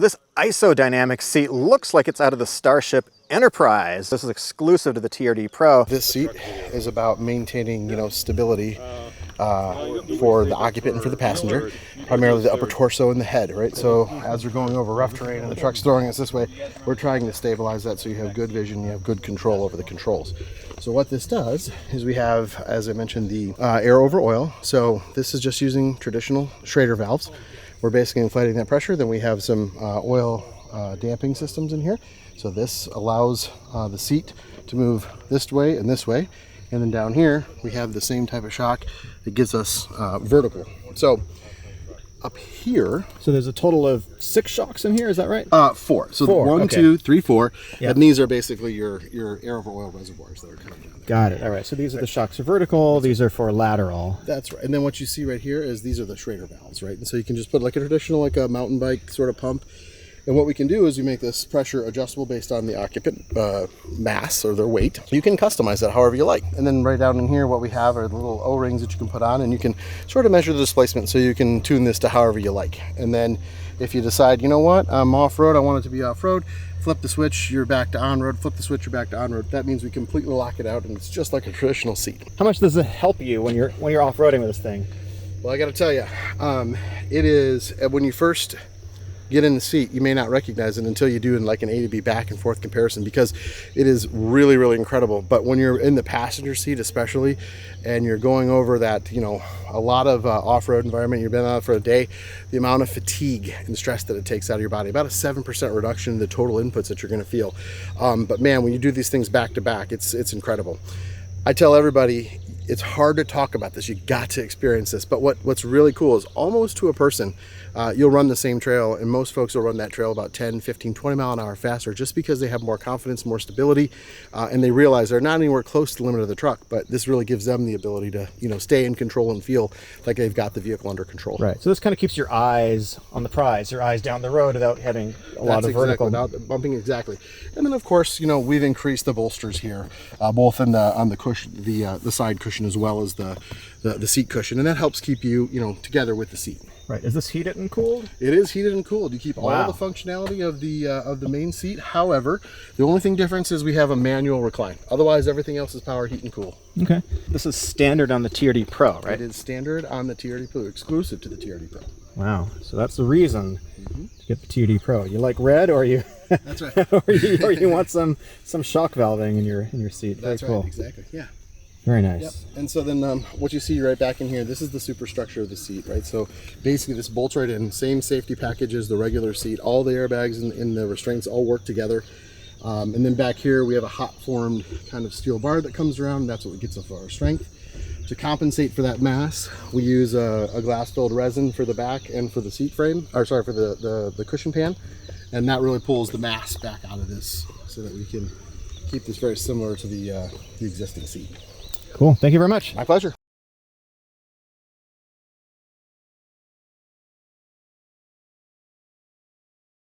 This Isodynamic seat looks like it's out of the Starship Enterprise. This is exclusive to the TRD Pro. This seat is about maintaining, stability for the occupant and for the passenger, primarily the upper torso and the head, right? So as we're going over rough terrain and the truck's throwing us this way, we're trying to stabilize that so you have good vision, you have good control over the controls. So what this does is we have, as I mentioned, the air over oil. So this is just using traditional Schrader valves. We're basically inflating that pressure. Then we have some oil damping systems in here. So this allows the seat to move this way and this way. And then down here, we have the same type of shock that gives us vertical. So up here. So there's a total of 6 shocks in here, is that right? 4. So 4, 1, okay. 2, 3, 4. Yep. And these are basically your air over oil reservoirs that are coming down there. Got it. All right. So these are the shocks for vertical. These are for lateral. That's right. And then what you see right here is these are the Schrader valves, right? And so you can just put like a traditional, like a mountain bike sort of pump. And what we can do is we make this pressure adjustable based on the occupant mass or their weight. You can customize that however you like. And then right down in here, what we have are the little O-rings that you can put on, and you can sort of measure the displacement so you can tune this to however you like. And then if you decide, you know what, I'm off-road, I want it to be off-road, flip the switch, you're back to on-road, flip the switch, you're back to on-road. That means we completely lock it out, and it's just like a traditional seat. How much does it help you when you're off-roading with this thing? Well, I got to tell you, it is, when you first get in the seat, you may not recognize it until you do in like an A to B back and forth comparison, because it is really, really incredible. But when you're in the passenger seat especially, and you're going over that, a lot of off-road environment, you've been out for a day, the amount of fatigue and stress that it takes out of your body, about a 7% reduction in the total inputs that you're going to feel. But man, when you do these things back to back, it's incredible. I tell everybody, it's hard to talk about this. You got to experience this. But what's really cool is almost to a person, you'll run the same trail, and most folks will run that trail about 10, 15, 20 mile an hour faster, just because they have more confidence, more stability, and they realize they're not anywhere close to the limit of the truck, but this really gives them the ability to, stay in control and feel like they've got the vehicle under control. Right. So this kind of keeps your eyes on the prize, your eyes down the road without having a lot of vertical. Without bumping, exactly. And then of course, we've increased the bolsters here, both on the cushion, the side cushion, as well as the seat cushion, and that helps keep you, together with the seat. Right. Is this heated and cooled? It is heated and cooled. You keep all the functionality of the main seat. However, the only thing difference is we have a manual recline. Otherwise, everything else is power, heat, and cool. Okay. This is standard on the TRD Pro, right? It is standard on the TRD Pro, exclusive to the TRD Pro. Wow. So that's the reason to get the TRD Pro. You like red, or you? That's right. or you want some shock valving in your seat. That's Very cool. right. Exactly. Yeah. Very nice. Yep. And so then what you see right back in here, this is the superstructure of the seat, right? So basically this bolts right in, same safety package as the regular seat. All the airbags and the restraints all work together. And then back here we have a hot formed kind of steel bar that comes around. That's what gets us our strength. To compensate for that mass, we use a glass filled resin for the back and for the seat frame, or sorry, for the cushion pan. And that really pulls the mass back out of this so that we can keep this very similar to the existing seat. Cool. Thank you very much. My pleasure.